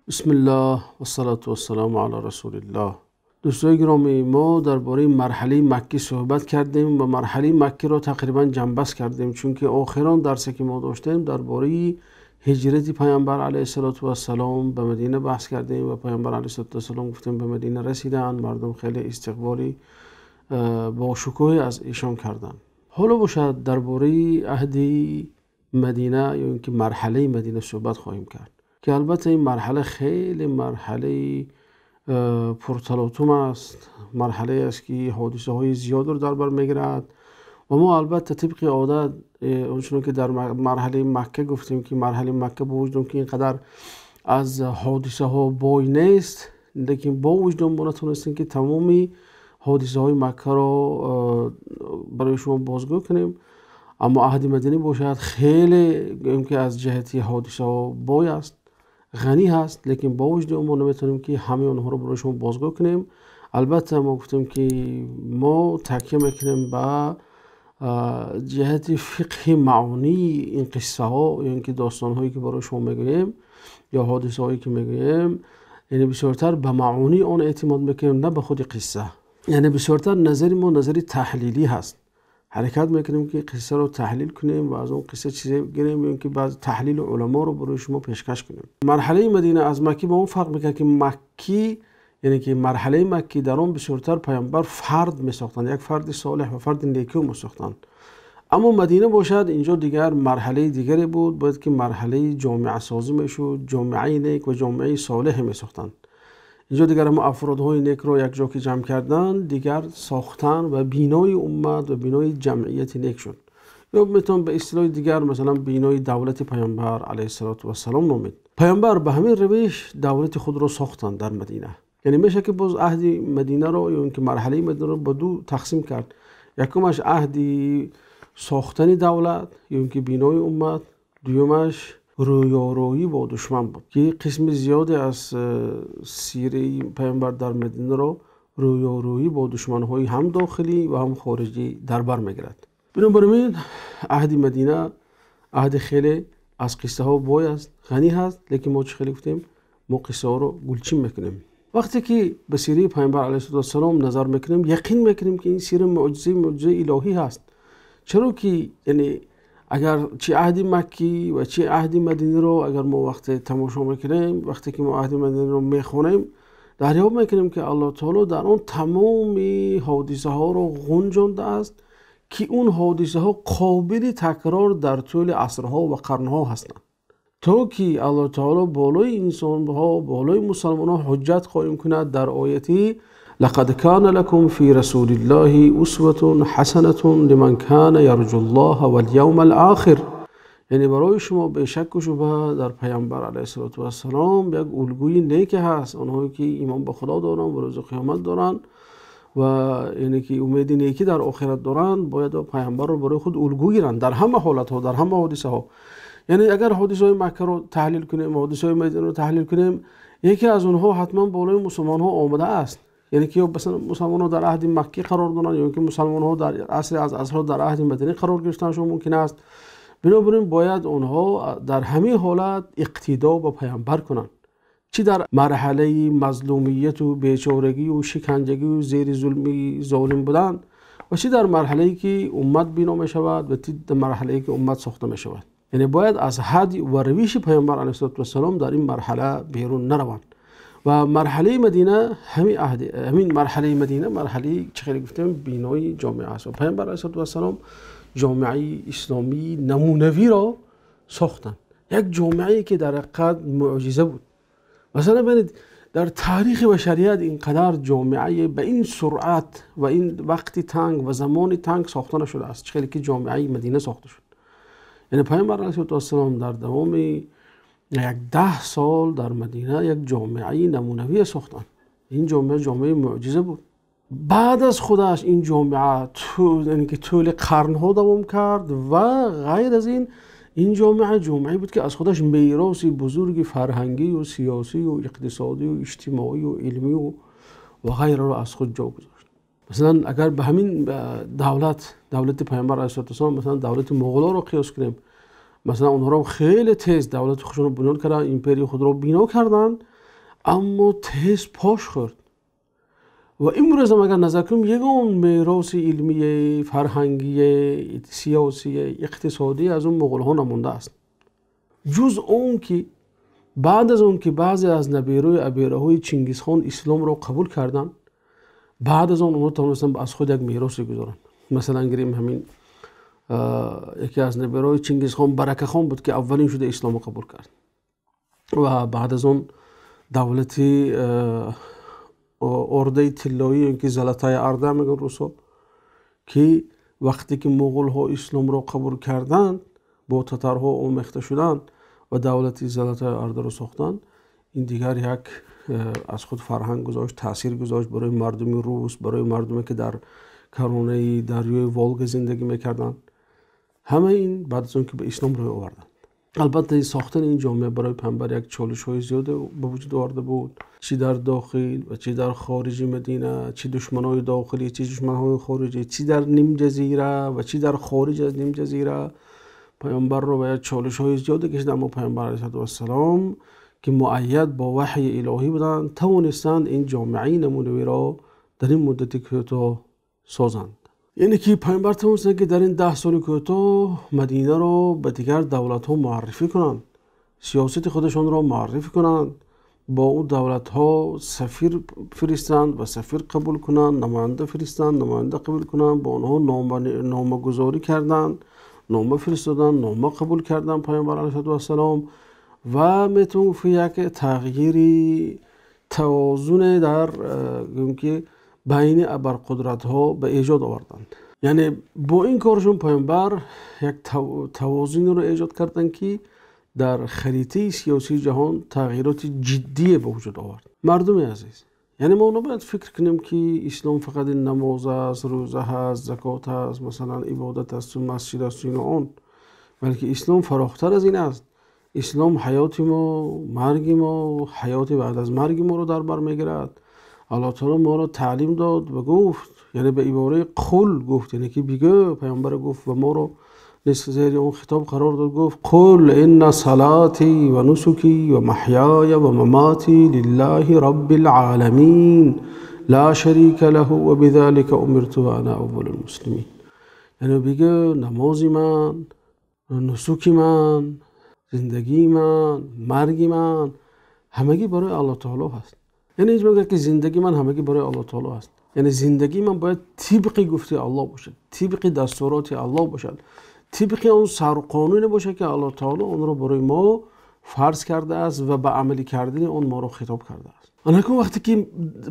بسم الله و الصلاة و السلام علی رسول الله. دوستان گرامی، ما درباره مرحله مکی صحبت کردیم و مرحله مکی را تقریبا جنبست کردیم، چون که آخران درسی که ما داشتیم درباره هجرت پیامبر علیه السلام به مدینه بحث کردیم و پیامبر علیه السلام گفتیم به مدینه رسیدن، مردم خیلی استقبالی با شکوه از ایشان کردن. حالا باشد درباره عهد مدینه یا اینکه مرحله مدینه صحبت خواهیم کرد که البته این مرحله خیلی مرحله پرتلاطم است، مرحله است که حادثه های زیاد رو در بر میگیرد و ما البته طبق عادت اونچنان که در مرحله مکه گفتیم که مرحله مکه با وجود که اینقدر از حادثه ها بای نیست، لیکن با وجود ما نتونستیم که تمامی حادثه های مکه را برای شما بازگو کنیم. اما عهد مدینه باشد خیلی که از جهتی حادثه ها بای است، غنی هست، لیکن با وجود ما نمیتونیم که همه اونها رو برای شما بازگو کنیم. البته ما گفتیم که ما تکیه میکنیم به جهت فقه معانی این قصه ها یا اینکه داستان هایی که برای شما میگوییم یا حادثه هایی که میگوییم، یعنی بسیارتر به معانی آن اعتماد میکنیم نه به خود قصه. یعنی بسیارتر نظر ما نظری تحلیلی هست، حرکت میکنیم که قصه رو تحلیل کنیم و از اون قصه چیزی بگیریم یا که بعض تحلیل علما رو برای شما پیشکش کنیم. مرحله مدینه از مکی با اون فرق میکنه که مکی یعنی که مرحله مکی در اون بسیارتر پیامبر فرد میساختن، یک فرد صالح و فرد نیکی میساختن. اما مدینه باشد اینجا دیگر مرحله دیگری بود، باید که مرحله جامعه سازی میشد، جامعه نیک و جامعه صالح میساختن. اینجا دیگر هم افرادهای نیک رو یک جا که جمع کردن دیگر ساختن و بینای امت و بینای جمعیت نیک شد، یا میتونم به اصطلاح دیگر مثلا بینای دولت پیامبر علیه السلام نامید. پیامبر به همین روش دولت خود رو ساختن در مدینه. یعنی میشه که باز عهد مدینه رو یا اینکه مرحله مدینه رو به دو تقسیم کرد. یکمش عهد ساختن دولت یا اینکه بینای امت، دومش رویارویی با دشمن بود که قسم زیادی از سیره پیامبر در مدینه رو رویارویی با دشمن‌های هم داخلی و هم خارجی در بر میگیرد. بنابراین عهد مدینه عهد خیلی از قصه ها بای است، غنی هست، لیکن ما چه خیلی گفتیم ما قصه ها رو گلچین میکنیم. وقتی که به سیره پیامبر علیه السلام نظر میکنیم یقین میکنیم که این سیره معجزه الهی هست. چرا که یعنی اگر چه عهد مکی و چه عهد مدینه رو اگر ما وقتی تماشا میکنیم، وقتی که ما عهد مدینه رو میخونیم دریافت میکنیم که الله تعالی در اون تمام حادثه ها رو گنجانده است که اون حادثه ها قابل تکرار در طول عصرها و قرنها هستند، تا که الله تعالی بالای انسان ها بالای مسلمان ها حجت قائم کند در آیتی لقد كان لكم في رسول الله اسوة حسنة لمن كان يرجو الله واليوم الآخر. یعنی برای شما به شک و شبهه در پیامبر علیه السلام یک الگوی نیک هست. اونهایی که ایمان به خدا دارن و روز قیامت دارن و یعنی که امید نیکی در آخرت دارن باید پیامبر رو برای خود الگو گیرن در همه حالت ها، در همه حادثه ها. یعنی اگر حادثه های مکه رو تحلیل کنیم، حادثه های مدینه رو تحلیل کنیم، یکی از اونها حتما بالای مسلمان ها آمده است. یعنی که مثلا مسلمان ها در عهد مکی قرار دارن یا که مسلمان ها در عصر از عصرها در عهد مدینه قرار گرفتنشون ممکن است. بنابراین باید اونها در همه حالت اقتدا با پیامبر کنند، چی در مرحله مظلومیت و بیچارگی و شکنجگی و زیر ظلمی ظالم بودن و چی در مرحله که امت بنا می شود و در مرحله که امت ساخته می شود. یعنی باید از حد و روش پیامبر علیه السلام در این مرحله بیرون نروند. و مرحله مدینه همین مرحله مدینه مرحله چه خیلی گفتم بینای جامعه است و پیامبر علیه السلام جامعه اسلامی نمونوی را ساختن، یک جامعه که در حقیقت معجزه بود. مثلا ببینید در تاریخ بشریت اینقدر جامعه به این سرعت و این وقتی تنگ و زمان تنگ ساخته نشده است چه خیلی که جامعه مدینه ساخته شد. یعنی پیامبر علیه السلام در دوام یک 10 سال در مدینه یک جامعه نمونوی ساختن. این جامعه معجزه بود. بعد از خودش این جامعه یعنی که طول قرنها دوام کرد و غیر از این جامعه بود که از خودش میراث بزرگ فرهنگی و سیاسی و اقتصادی و اجتماعی و علمی و غیره رو از خود جا گذاشت. مثلا اگر به همین دولت پیامبر علیه السلام مثلا دولت مغول رو قیاس کنیم، مثلا اونها رو خیلی تیز دولت خودشون رو بنیان کردن، ایمپری خود رو بنا کردن، اما تهش پاش خورد. و امروز هم اگر نظر کنیم یگان میراث علمی، فرهنگی، سیاسی، اقتصادی از اون مغول ها نمونده است. جز اون که بعد از اون که بعضی از نبیروی ابیره‌های چنگیز خان اسلام را قبول کردن، بعد از اون تونستن از خود یک میراث گذارن. مثلا گریم همین یکی از نبیروی چنگیز خان برکه خان بود که اولین شده اسلام قبول کرد. و بعد از اون دولتی ارده طلایی که زلطای ارده میگن روسا، که وقتی که مغول ها اسلام را قبول کردند با تترها آمیخته شدند و دولتی زلطای ارده را ساختند، این دیگر یک از خود فرهنگ گذاشت، تاثیر گذاشت برای مردم روس، برای مردمی که در کرانه دریای والگ زندگی میکردند. همه این بعد از اون که به اسلام روی آوردند. البته ساختن این جامعه برای پیامبر یک چالش های زیاد به وجود آورده بود، چی در داخل و چی در خارج مدینه، چی دشمن های داخلی، چی دشمن های خارجی، چی در نیم جزیره و چی در خارج از نیم جزیره. پیامبر رو به یک چالش های زیاد کشید، اما پیامبر علیه السلام که مؤید با وحی الهی بودند توانستند این جامعه نمونه‌ای را در این مدتی کوتاه سازند. یعنی که پیامبر توانستند که در این 10 سال کوتاه مدینه را به دیگر دولت ها معرفی کنند، سیاست خودشان را معرفی کنند، با اون دولت ها سفیر فرستند و سفیر قبول کنند، نماینده فرستند، نماینده قبول کنند، با آنها نامه گذاری کردند، نامه فرستادند، نامه قبول کردند پیامبر علیه السلام. و میتون فی یک تغییری توازن در که بین ابرقدرت ها به ایجاد آوردند. یعنی با این کارشون پیامبر یک توازن رو ایجاد کردند که در خریطه سیاسی جهان تغییرات جدی به وجود آورد. مردم عزیز، یعنی ما نباید فکر کنیم که اسلام فقط نماز است، روزه هست، زکات هست، مثلا عبادت است و مسجد است و اون، بلکه اسلام فراختر از این است. اسلام حیات ما، مرگ ما، حیات بعد از مرگ ما رو در بر میگیرد. الله تعالی ما رو تعلیم داد و گفت، یعنی به عباره قل گفت، یعنی که بگه پیامبر گفت و ما رو نصف زیر اون خطاب قرار داد، گفت قل ان صلاتی و نسکی و محیای و مماتی لله رب العالمین لا شریک له و بذلك امرت و انا اول المسلمین. یعنی بگه نمازی من، نسکی من، زندگی من، مرگی من همگی برای الله تعالی هست. یعنی اینجا میگه که زندگی من همگی برای الله تعالی هست. یعنی زندگی من باید طبق گفته الله باشد، طبق دستورات الله باشد، طبق اون سرقانون باشه که الله تعالی اون رو برای ما فرض کرده است و به عملی کردن اون ما رو خطاب کرده است. اما وقتی که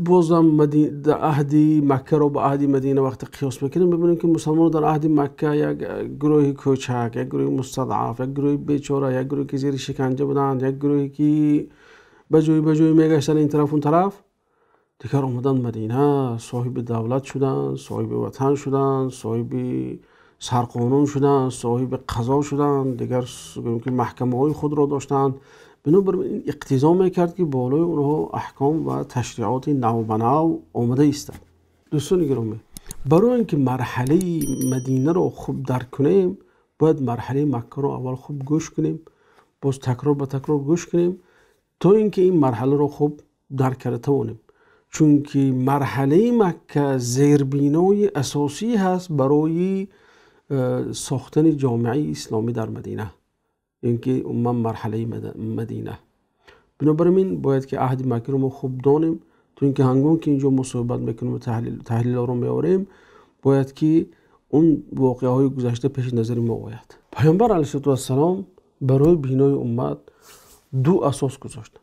بازم عهد مکه رو با عهد مدینه وقتی قیاس میکنیم، ببینیم که مسلمان در عهد مکه یک گروه کوچک، یک گروه مستضعف، یک گروه بیچاره، یک گروه که زیر شکنجه بودند، یک گروهی که به جوی میگشتن این طرف اون طرف، دیگر اومدن مدینه، صاحب دولت شدن، صاحب وطن شدن، صاحب سرقانون شدن، صاحب قضا شدن، دیگر که محکمه های خود را داشتن. بنابراین این اقتضا میکرد که بالای اونها احکام و تشریعات نو به نو آمده ایستد. دوستان گرامی، برای اینکه مرحله مدینه رو خوب درک کنیم، باید مرحله مکه رو اول خوب گوش کنیم، باز تکرار به تکرار گوش کنیم تا اینکه این مرحله رو خوب درک کرده توانیم. چون که مرحله مکه زیربنای اساسی هست برای ساختن جامعه اسلامی در مدینه، اینکه مرحله مدینه. بنابراین باید که عهد مکه رو ما خوب دانیم، تو اینکه هنگام که اینجا مصاحبت میکنیم و تحلیل رو میاریم، باید که اون واقعه های گذشته پیش نظر ما باید. پیامبر علیه السلام برای بینای امت 2 اساس گذاشتن.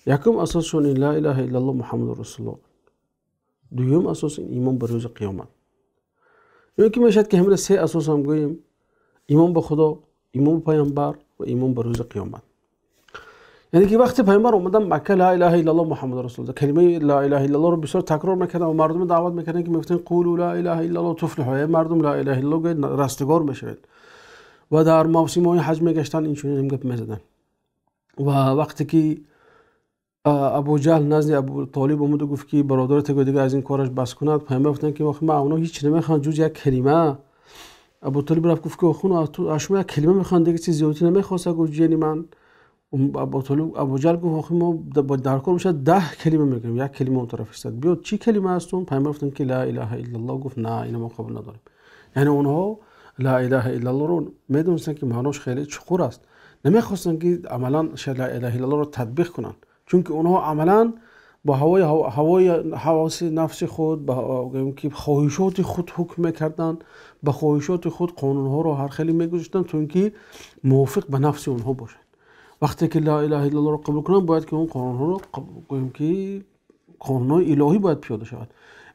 یکم اساسشون این لا اله الا الله محمد رسول الله، دوم اساس این ایمان به روز قیامت. یعنی که میشد که همین 3 اساس هم گوییم: ایمان به خدا، ایمان به پیامبر و ایمان به روز قیامت. یعنی که وقتی پیامبر اومدن مکه لا اله الا الله محمد رسول الله، کلمه لا اله الا الله رو بسیار تکرار میکردن و مردم دعوت میکردن که میگفتن قولوا لا اله الا الله تفلحوا، مردم لا اله الا الله رستگار بشید. و در موسم‌های حج میگشتن این چنین گپ میزدن. و وقتی که ابو جهل نزد ابو طالب اومد و گفت که برادرت دیگه از این کارش بس کند، پیامبر گفتن که ما اونا هیچ نمیخوان جز یک کلمه. ابو طالب رفت گفت که خون تو اشما یک کلمه میخوان، دیگه چیز زیادی نمیخواسته. گفت جنی من ابوجهل گفت آخه ما با در کار میشه 10 کلمه میگیم، یک کلمه اون طرف است. بیاد چی کلمه هستون؟ پیامبر گفتن که لا اله الا الله. گفت نه اینو ما قبول نداریم. یعنی اونها لا اله الا الله رو میدونستن که معناش خیلی چقور است، نمیخواستن که عملا لا اله الا الله رو تطبیق کنن، چون که اونها عملا با حواس نفس خود، با که خواهشات خود حکم میکردن، با خواهشات خود قانونها رو هر خیلی میگذاشتن تا اینکه موافق به نفس اونها باشن. وقتی که لا اله الا الله رو قبول کنن باید که اون قانونها رو گویم که قانونهای الهی باید پیاده شود.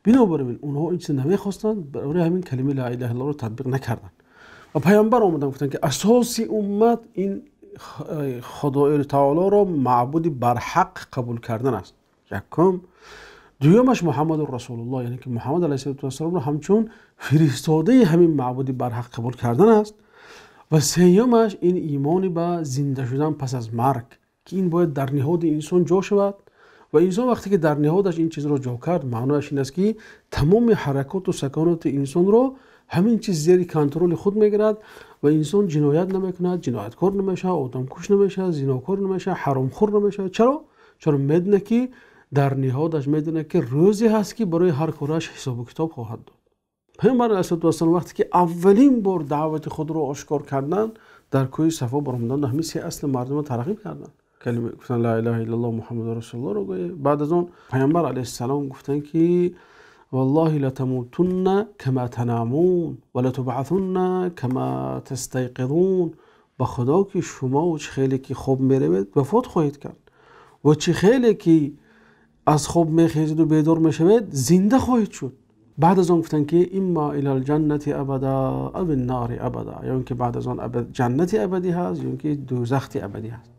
بنابراین اونها این چیز نمیخواستن، برای همین کلمه لا اله الا الله رو تطبیق نکردن. و پیامبر اومدن گفتن که اساس امت این خدای تعالی را معبود برحق قبول کردن است. یکم. دویمش محمد رسول الله، یعنی که محمد علیه السلام رو همچون فرستاده همین معبود برحق قبول کردن است. و سیمش این ایمان به زنده شدن پس از مرگ که این باید در نهاد انسان جا شود و انسان وقتی که در نهادش این چیز رو جا کرد معنایش این است که تمام حرکات و سکانات انسان رو همین چیز زیر کنترل خود میگیرد و انسان جنایت نمیکند، جنایتکار نمیشه، آدمکش نمیشه، زناکار نمیشه، حرامخور نمیشه. چرا میدونه که در نهادش میدونه که روزی هست که برای هر کارش حساب و کتاب خواهد داد. پیامبر علیه السلام وقتی که اولین بار دعوت خود رو آشکار کردن در کوه صفا برآمدن و همین سه اصل مردم رو ترغیب کردن، کلمه گفتن لا اله الا الله محمد رسول الله رو گفت. بعد از اون پیامبر علیه السلام گفتن که والله لتموتن كما تنامون ولتبعثن كما تستيقظون. به خدا که شما و چه خیلی که خواب میروید وفات خواهید کرد و چه خیلی که از خواب میخیزید و بیدار میشوید زنده خواهید شد. بعد از اون گفتن که اما الى الجنه ابدا او النار ابدا، یعنی که بعد از اون جنت ابدی هست یا که دوزخ ابدی هست.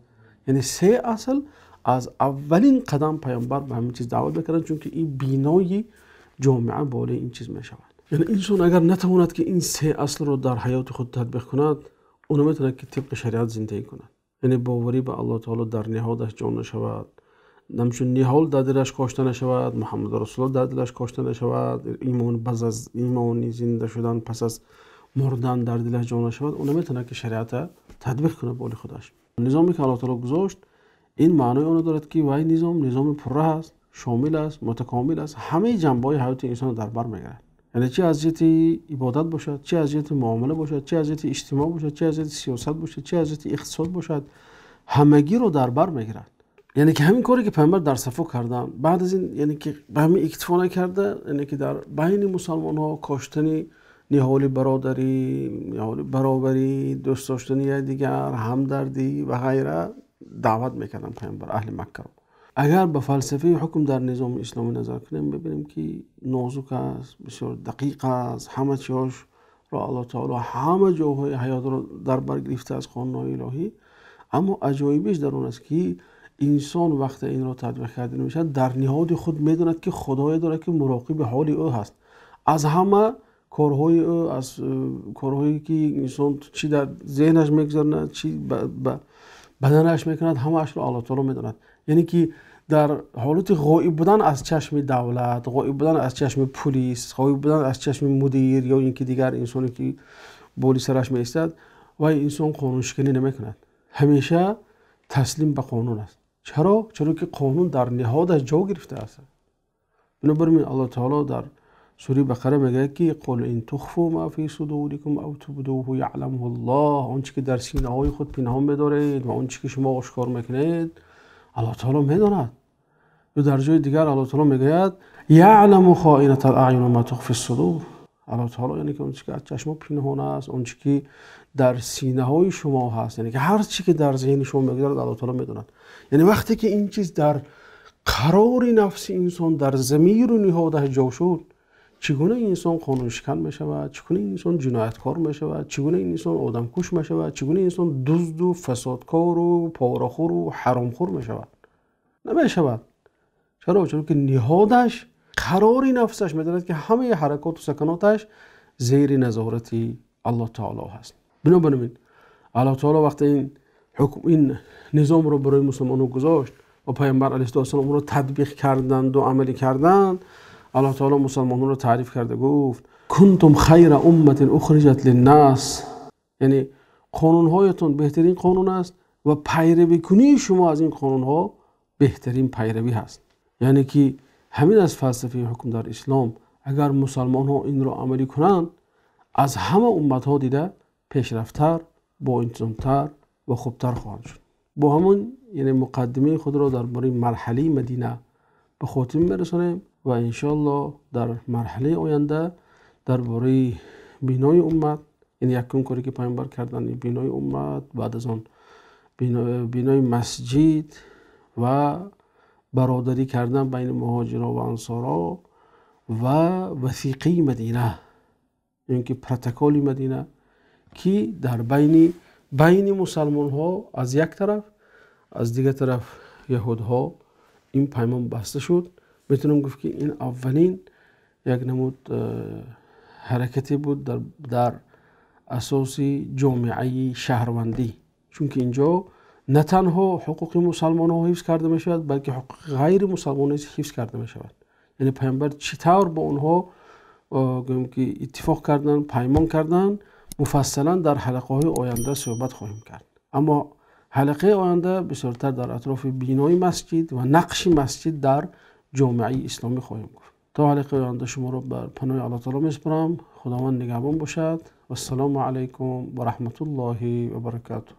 یعنی سه اصل از اولین قدم پیامبر به همین چیز دعوت میکردن، چون که این بینای جامعه بالای این چیز میشود. یعنی انسان اگر نتواند که این سه اصل رو در حیات خود تطبیق کند، اون میتونه که طبق شریعت زندگی کند. یعنی باوری به الله تعالی در نهادش جان نشود، نمچون نهال در دلش کاشته نشود، محمد رسول الله در دلش کاشته نشود، ایمان پس از ایمانی زنده شدن پس از مردن در دلش جان نشود، اون میتونه که شریعت تطبیق کنه بالای خودش. نظامی که الله تعالی گذاشت این معنی اون دارد که وای نظام پره است، شامل است، متکامل است، همه جنبه‌های حیات انسان در بر میگیرد. یعنی چه از جهت عبادت باشد، چه از جهت معامله باشد، چه از جهت اجتماع باشد، چه از جهت سیاست باشد، چه از جهت اقتصاد باشد، همگی رو در بر میگیرد. یعنی که همین کاری که پیامبر در صفا کردن بعد از این، یعنی که به همین اکتفا نکرده، یعنی که در بین مسلمان ها کاشتن نهال برادری، نهال برابری، دوست داشتن دیگر، همدردی و غیره دعوت میکردن پیامبر اهل مکه رو. اگر به فلسفه حکم در نظام اسلامی نظر کنیم ببینیم که نازک است، بسیار دقیق است، همه چیزش را الله تعالی همه جاهای حیات رو در بر گرفته از قانون‌های الهی. اما عجایبش در اون است که انسان وقت این را تطبیق کرده نمیشه در نهاد خود میدوند که خدای داره که مراقب حال او هست. از همه کارهای او، از کارهایی که انسان چی در ذهنش میگذارد، چی بدنش میکند، همه اش را الله تعالی میدوند. یعنی که در حالت غایب بودن از چشم دولت، غایب بودن از چشم پلیس، غایب بودن از چشم مدیر یا اینکه دیگر انسانی که بالی سرش میایستد و انسان قانون شکنی نمیکند، همیشه تسلیم به قانون است. چرا که قانون در نهادش جا گرفته است. بنابراین الله تعالی در سوره بقره میگه که قل ان تخفوا ما فی صدورکم او تبدوه یعلمه الله. آنچه که در سینه های خود پنهان می‌دارید و آنچه که شما آشکار میکنید الله تعالی میداند. و در جای دیگر الله تعالی میگه یعلم خائنة الاعین و ما تخفی الصدور. الله تعالی یعنی که آنچه که از چشم پنهان است، آنچه که در سینه های شما هست، یعنی که هر چی که در ذهن شما میگذرد الله تعالی میداند. یعنی وقتی که این چیز در قرار نفس انسان در ضمیر و نهادش جا شد، چگونه انسان قانون شکن میشود، چگونه انسان جنایتکار میشود، چگونه انسان آدمکش میشود، چگونه انسان دزد و فسادکار و پاره‌خور و حرامخور میشود؟ نمیشود. چرا که نهادش قرار نفسش میداند که همه حرکات و سکناتش زیر نظارت الله تعالی هست. بنابراین الله تعالی وقتی این نظام رو برای مسلمانان گذاشت و پیامبر علیه السلام رو تطبیق کردند و عملی کردند، الله تعالی مسلمانان رو تعریف کرده، گفت کنتم خیر امت اخرجت للناس. یعنی قانونهایتون بهترین قانون است و پیروی کنی شما از این قانون ها بهترین پیروی هست. یعنی که همین از فلسفه حکم در اسلام اگر مسلمان ها این رو عملی کنند از همه امت ها دیده پیشرفت‌تر، با انتظام‌تر و خوبتر خواهند شد. با همون یعنی مقدمه خود را درباره مرحله مدینه به خاتمه میرسانیم و انشالله در مرحله آینده درباره بینای امت، یعنی یکم کاری که پیامبر کردن بینای امت، بعد از آن بینای مسجد و برادری کردن بین مهاجرا و انصارا و وثیقه مدینه، اینکه پروتکل مدینه که در بین مسلمان ها از یک طرف، از دیگر طرف یهود ها این پیمان بسته شد. میتونم گفت که این اولین یک نمود حرکتی بود در اساس جامعه شهروندی، چون که اینجا نه تنها حقوق مسلمان ها حفظ کرده می شود بلکه حقوق غیر مسلمان ها حفظ کرده می شود. یعنی پیامبر چطور با اونها که اتفاق کردن، پیمان کردن، مفصلا در حلقه های آینده صحبت خواهیم کرد. اما حلقه آینده بسیارتر در اطراف بینای مسجد و نقش مسجد در جامعه اسلامی خواهیم گفت. تا حلقه آینده شما را بر پناه الله تعالی میسپارم. خداوند نگهبان باشد و السلام علیکم و رحمت الله و برکاته.